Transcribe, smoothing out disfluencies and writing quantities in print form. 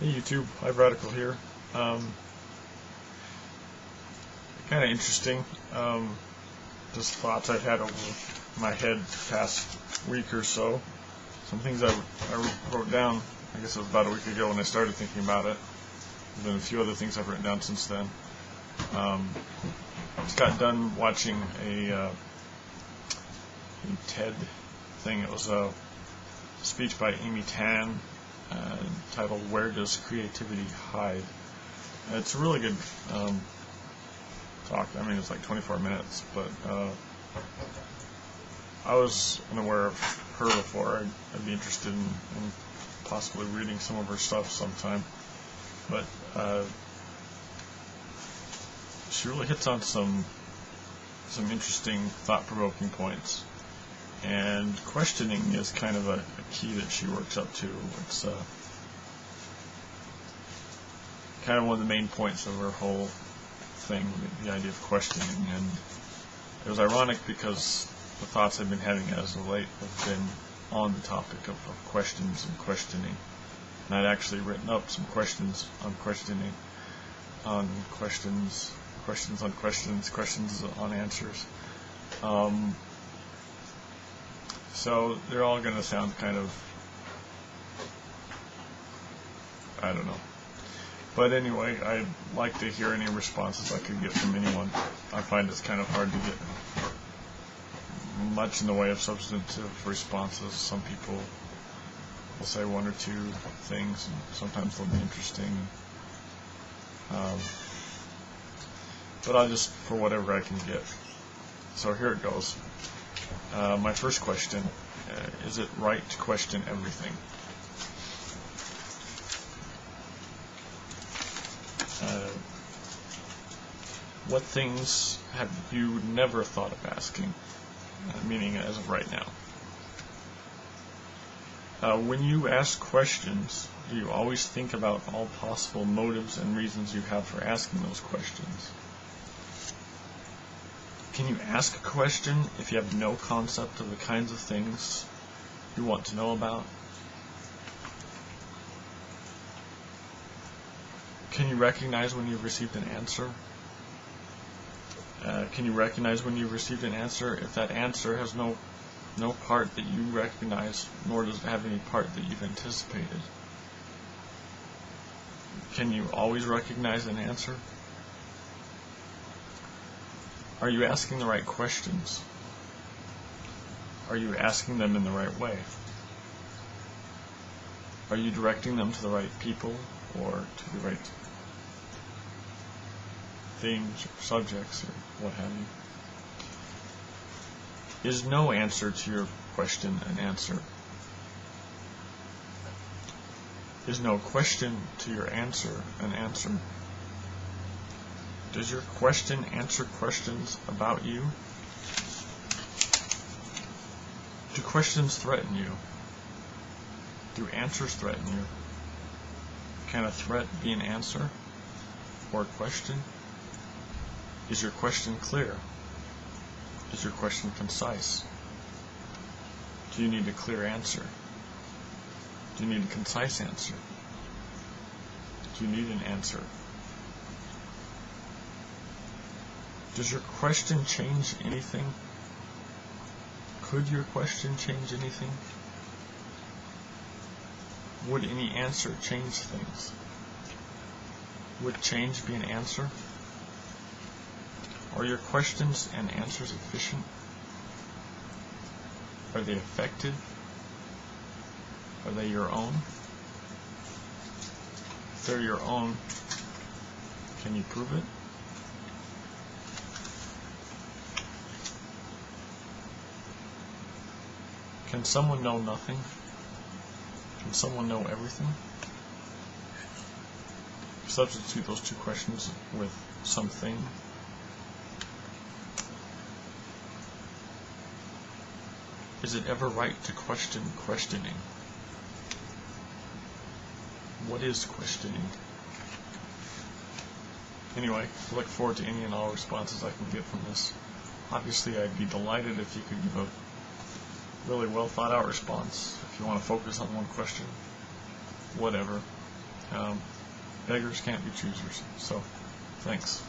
Hey YouTube, iRadical here. Kind of interesting. Just thoughts I've had over my head the past week or so. Some things I wrote down, I guess it was about a week ago when I started thinking about it. There's been a few other things I've written down since then. Just got done watching a TED thing. It was a speech by Amy Tan titled "Where Does Creativity Hide?" And it's a really good talk. I mean, it's like 24 minutes, but I was unaware of her before. I'd be interested in possibly reading some of her stuff sometime. But she really hits on some interesting, thought-provoking points. And questioning is kind of a key that she works up to. It's kind of one of the main points of her whole thing, the idea of questioning. And it was ironic because the thoughts I've been having as of late have been on the topic of questions and questioning. And I'd actually written up some questions on questioning, on questions on questions, questions on answers. So they're all going to sound kind of, I don't know. But anyway, I'd like to hear any responses I could get from anyone. I find it's kind of hard to get much in the way of substantive responses. Some people will say one or two things, and sometimes they'll be interesting. But I'll just, for whatever I can get. So here it goes. My first question, is it right to question everything? What things have you never thought of asking? Meaning as of right now. When you ask questions, do you always think about all possible motives and reasons you have for asking those questions? Can you ask a question if you have no concept of the kinds of things you want to know about? Can you recognize when you've received an answer? Can you recognize when you've received an answer if that answer has no part that you recognize, nor does it have any part that you've anticipated? Can you always recognize an answer? Are you asking the right questions? Are you asking them in the right way? Are you directing them to the right people or to the right themes or subjects or what have you? Is no answer to your question an answer? Is no question to your answer an answer? Does your question answer questions about you? Do questions threaten you? Do answers threaten you? Can a threat be an answer or a question? Is your question clear? Is your question concise? Do you need a clear answer? Do you need a concise answer? Do you need an answer? Does your question change anything? Could your question change anything? Would any answer change things? Would change be an answer? Are your questions and answers efficient? Are they effective? Are they your own? If they're your own, can you prove it? Can someone know nothing? Can someone know everything? Substitute those two questions with something. Is it ever right to question questioning? What is questioning? Anyway, I look forward to any and all responses I can get from this. Obviously, I'd be delighted if you could give a really well thought out response. If you want to focus on one question, whatever. Beggars can't be choosers. So, thanks.